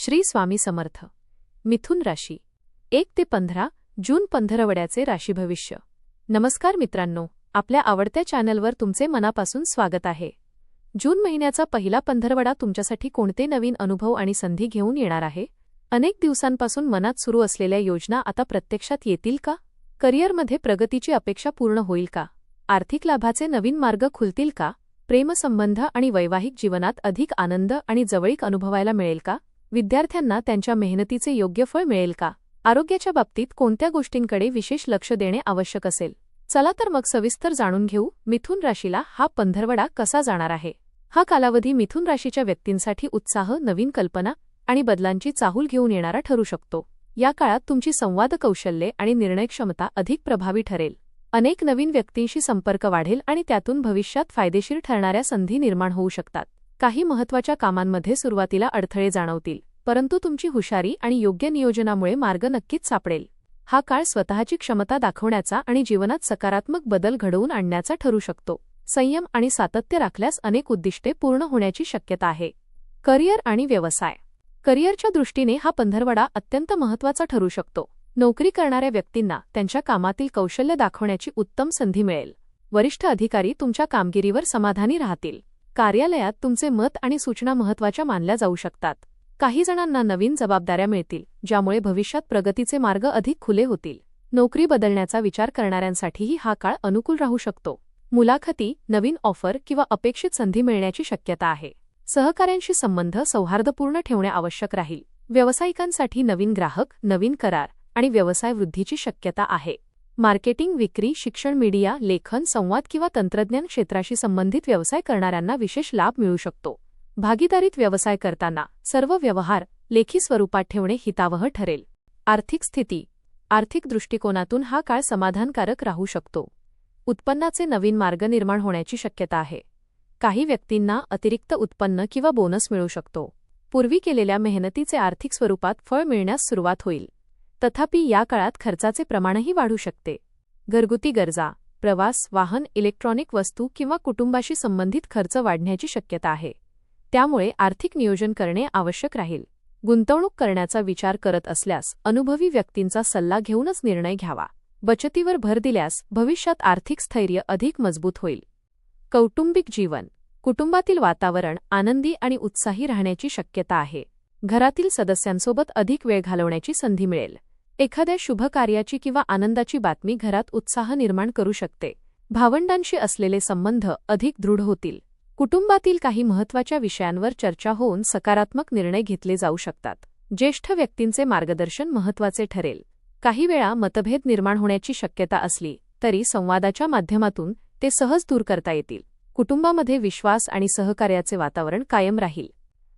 श्री स्वामी समर्थ. मिथुन राशी 1 ते 15 जून पंधरवड्याचे राशी भविष्य. नमस्कार मित्रांनो, आपल्या आवडत्या चॅनलवर तुमचे मनापासून स्वागत आहे. जून महिन्याचा पहिला पंधरवडा तुमच्यासाठी कोणते नवीन अनुभव आणि संधी घेऊन येणार आहे? अनेक दिवसांपासून मनात सुरू असलेल्या योजना आता प्रत्यक्षात येतील का? करिअरमध्ये प्रगतीची अपेक्षा पूर्ण होईल का? आर्थिक लाभाचे नवीन मार्ग खुलतील का? प्रेमसंबंध आणि वैवाहिक जीवनात अधिक आनंद आणि जवळीक अनुभवायला मिळेल का? विद्यार्थ्यांना त्यांच्या मेहनतीचे योग्य फळ मिळेल का? आरोग्याच्या बाबतीत कोणत्या गोष्टींकडे विशेष लक्ष देणे आवश्यक असेल? चला तर मग सविस्तर जाणून घेऊ, मिथुन राशीला हा पंधरवडा कसा जाणार आहे. हा कालावधी मिथुन राशीच्या व्यक्तींसाठी उत्साह, नवीन कल्पना आणि बदलांची चाहूल घेऊन येणारा ठरू शकतो. या काळात तुमची संवाद कौशल्ये आणि निर्णय क्षमता अधिक प्रभावी ठरेल. अनेक नवीन व्यक्तींशी संपर्क वाढेल आणि त्यातून भविष्यात फायदेशीर ठरणाऱ्या संधी निर्माण होऊ शकतात. काही महत्त्वाच्या कामांमध्ये सुरुवातीला अडथळे जाणवतील, परंतु तुमची हुशारी आणि योग्य नियोजनामुळे मार्ग नक्कीच सापडेल. हा काळ स्वतःची क्षमता दाखवण्याचा आणि जीवनात सकारात्मक बदल घडवून आणण्याचा ठरू शकतो. संयम आणि सातत्य राखल्यास अनेक उद्दिष्टे पूर्ण होण्याची शक्यता आहे. करिअर आणि व्यवसाय. करिअरच्या दृष्टीने हा पंधरवडा अत्यंत महत्त्वाचा ठरू शकतो. नोकरी करणाऱ्या व्यक्तींना त्यांच्या कामातील कौशल्य दाखवण्याची उत्तम संधी मिळेल. वरिष्ठ अधिकारी तुमच्या कामगिरीवर समाधानी राहतील. कार्यालयात तुमचे मत आणि सूचना महत्त्वाच्या मानल्या जाऊ शकतात. काही जणांना नवीन जबाबदाऱ्या मिळतील, ज्यामुळे भविष्यात प्रगतीचे मार्ग अधिक खुले होतील. नोकरी बदलण्याचा विचार करणाऱ्यांसाठीही हा काळ अनुकूल राहू शकतो. मुलाखती, नवीन ऑफर किंवा अपेक्षित संधी मिळण्याची शक्यता आहे. सहकाऱ्यांशी संबंध सौहार्दपूर्ण ठेवणे आवश्यक राहील. व्यावसायिकांसाठी नवीन ग्राहक, नवीन करार आणि व्यवसाय वृद्धीची शक्यता आहे. मार्केटिंग, विक्री, शिक्षण, मीडिया, लेखन, संवाद किंवा तंत्रज्ञान क्षेत्राशी संबंधित व्यवसाय करणाऱ्यांना विशेष लाभ मिळू शकतो. भागीदारीत व्यवसाय करताना सर्व व्यवहार लेखी स्वरूपात ठेवणे हितावह ठरेल. आर्थिक स्थिती. आर्थिक दृष्टिकोनातून हा काळ समाधानकारक राहू शकतो. उत्पन्नाचे नवीन मार्ग निर्माण होण्याची शक्यता आहे. काही व्यक्तींना अतिरिक्त उत्पन्न किंवा बोनस मिळू शकतो. पूर्वी केलेल्या मेहनतीचे आर्थिक स्वरूपात फळ मिळण्यास सुरुवात होईल. तथापि या काळात खर्चाचे प्रमाणही वाढू शकते. घरगुती गरजा, प्रवास, वाहन, इलेक्ट्रॉनिक वस्तू किंवा कुटुंबाशी संबंधित खर्च वाढण्याची शक्यता आहे. त्यामुळे आर्थिक नियोजन करणे आवश्यक राहील. गुंतवणूक करण्याचा विचार करत असल्यास अनुभवी व्यक्तींचा सल्ला घेऊनच निर्णय घ्यावा. बचतीवर भर दिल्यास भविष्यात आर्थिक स्थैर्य अधिक मजबूत होईल. कौटुंबिक जीवन. कुटुंबातील वातावरण आनंदी आणि उत्साही राहण्याची शक्यता आहे. घरातील सदस्यांसोबत अधिक वेळ घालवण्याची संधी मिळेल. एखाद्या शुभ कार्याची किंवा आनंदाची बातमी घरात उत्साह निर्माण करू शकते. भावंडांशी असलेले संबंध अधिक दृढ होतील. कुटुंबातील काही महत्त्वाच्या विषयांवर चर्चा होऊन सकारात्मक निर्णय घेतले जाऊ शकतात. ज्येष्ठ व्यक्तींचे मार्गदर्शन महत्त्वाचे ठरेल. काही वेळा मतभेद निर्माण होण्याची शक्यता असली तरी संवादाच्या माध्यमातून ते सहज दूर करता येतील. कुटुंबामध्ये विश्वास आणि सहकार्याचे वातावरण कायम राहील.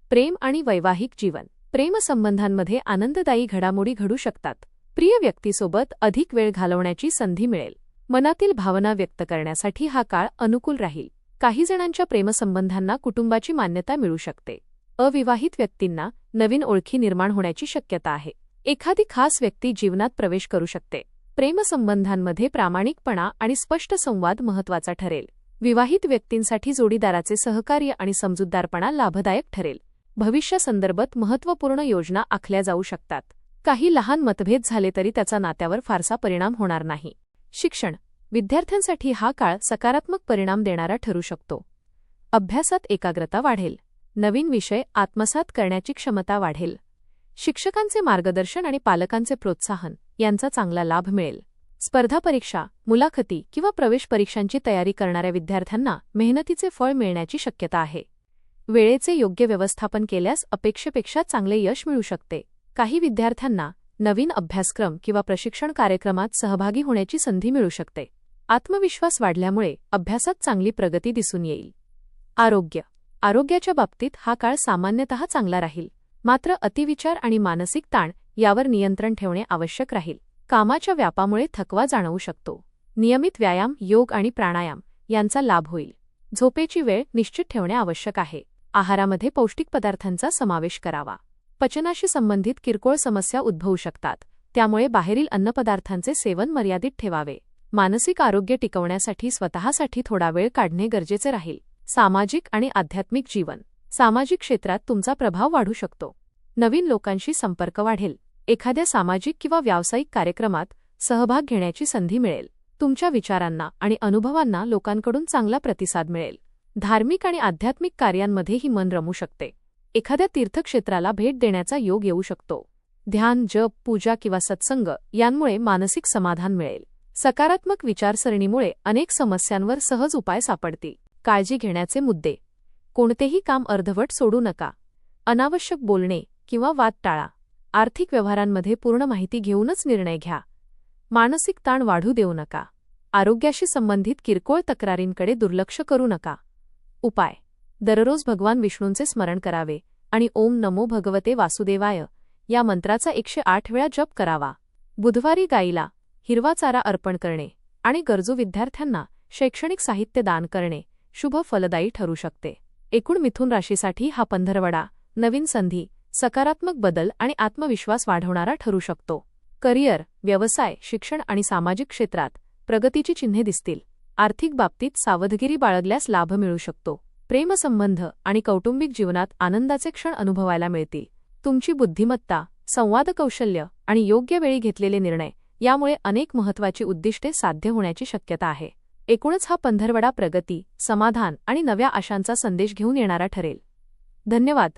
प्रेम आणि वैवाहिक जीवन. प्रेमसंबंधांमध्ये आनंददायी घडामोडी घडू शकतात. प्रिय व्यक्तीसोबत अधिक वेळ घालवण्याची संधी मिळेल. मनातील भावना व्यक्त करण्यासाठी हा काळ अनुकूल राहील. काही जणांच्या प्रेमसंबंधांना कुटुंबाची मान्यता मिळू शकते. अविवाहित व्यक्तींना नवीन ओळखी निर्माण होण्याची शक्यता आहे. एखादी खास व्यक्ती जीवनात प्रवेश करू शकते. प्रेमसंबंधांमध्ये प्रामाणिकपणा आणि स्पष्ट संवाद महत्त्वाचा ठरेल. विवाहित व्यक्तींसाठी जोडीदाराचे सहकार्य आणि समजूतदारपणा लाभदायक ठरेल. भविष्यासंदर्भात महत्त्वपूर्ण योजना आखल्या जाऊ शकतात. काही लहान मतभेद झाले तरी त्याचा नात्यावर फारसा परिणाम होणार नाही. शिक्षण. विद्यार्थ्यांसाठी हा काळ सकारात्मक परिणाम देणारा ठरू शकतो. अभ्यासात एकाग्रता वाढेल. नवीन विषय आत्मसात करण्याची क्षमता वाढेल. शिक्षकांचे मार्गदर्शन आणि पालकांचे प्रोत्साहन यांचा चांगला लाभ मिळेल. स्पर्धा परीक्षा, मुलाखती किंवा प्रवेश परीक्षांची तयारी करणाऱ्या विद्यार्थ्यांना मेहनतीचे फळ मिळण्याची शक्यता आहे. वेळेचे योग्य व्यवस्थापन केल्यास अपेक्षेपेक्षा चांगले यश मिळू शकते. काही विद्यार्थ्यांना नवीन अभ्यासक्रम किंवा प्रशिक्षण कार्यक्रमात सहभागी होण्याची संधी मिळू शकते. आत्मविश्वास वाढल्यामुळे अभ्यासात चांगली प्रगती दिसून येईल. आरोग्य. आरोग्याच्या बाबतीत हा काळ सामान्यतः चांगला राहील. मात्र अतिविचार आणि मानसिक ताण यावर नियंत्रण ठेवणे आवश्यक राहील. कामाच्या व्यापामुळे थकवा जाणवू शकतो. नियमित व्यायाम, योग आणि प्राणायाम यांचा लाभ होईल. झोपेची वेळ निश्चित ठेवणे आवश्यक आहे. आहारामध्ये पौष्टिक पदार्थांचा समावेश करावा. पचनाशी संबंधित किरकोळ समस्या उद्भवू शकतात, त्यामुळे बाहेरील अन्नपदार्थांचे सेवन मर्यादित ठेवावे. मानसिक आरोग्य टिकवण्यासाठी स्वतःसाठी थोडा वेळ काढणे गरजेचे राहील. सामाजिक आणि आध्यात्मिक जीवन. सामाजिक क्षेत्रात तुमचा प्रभाव वाढू शकतो. नवीन लोकांशी संपर्क वाढेल. एखाद्या सामाजिक किंवा व्यावसायिक कार्यक्रमात सहभाग घेण्याची संधी मिळेल. तुमच्या विचारांना आणि अनुभवांना लोकांकडून चांगला प्रतिसाद मिळेल. धार्मिक आणि आध्यात्मिक कार्यांमध्येही मन रमू शकते. एखाद्या तीर्थक्षेत्राला भेट देण्याचा योग येऊ शकतो. ध्यान, जप, पूजा किंवा सत्संग यांमुळे मानसिक समाधान मिळेल. सकारात्मक विचारसरणीमुळे अनेक समस्यांवर सहज उपाय सापडतील. काळजी घेण्याचे मुद्दे. कोणतेही काम अर्धवट सोडू नका. अनावश्यक बोलणे किंवा वाद टाळा. आर्थिक व्यवहारांमध्ये पूर्ण माहिती घेऊनच निर्णय घ्या. मानसिक ताण वाढू देऊ नका. आरोग्याशी संबंधित किरकोळ तक्रारींकडे दुर्लक्ष करू नका. उपाय. दररोज भगवान विष्णूंचे स्मरण करावे आणि ओम नमो भगवते वासुदेवाय या मंत्राचा 108 वेळा जप करावा. बुधवारी गाईला हिरवा चारा अर्पण करणे आणि गरजू विद्यार्थ्यांना शैक्षणिक साहित्य दान करणे शुभ फलदायी ठरू शकते. एकूण मिथुन राशीसाठी हा पंधरवडा नवीन संधी, सकारात्मक बदल आणि आत्मविश्वास वाढवणारा ठरू शकतो. करिअर, व्यवसाय, शिक्षण आणि सामाजिक क्षेत्रात प्रगतीची चिन्हे दिसतील. आर्थिक बाबतीत सावधगिरी बाळगल्यास लाभ मिळू शकतो. प्रेमसंबंध आणि कौटुंबिक जीवनात आनंदाचे क्षण अनुभवायला मिळतील. तुमची बुद्धिमत्ता, संवाद कौशल्य आणि योग्य वेळी घेतलेले निर्णय यामुळे अनेक महत्त्वाची उद्दिष्टे साध्य होण्याची शक्यता आहे. एकूणच हा पंधरवडा प्रगती, समाधान आणि नव्या आशांचा संदेश घेऊन येणारा ठरेल. धन्यवाद.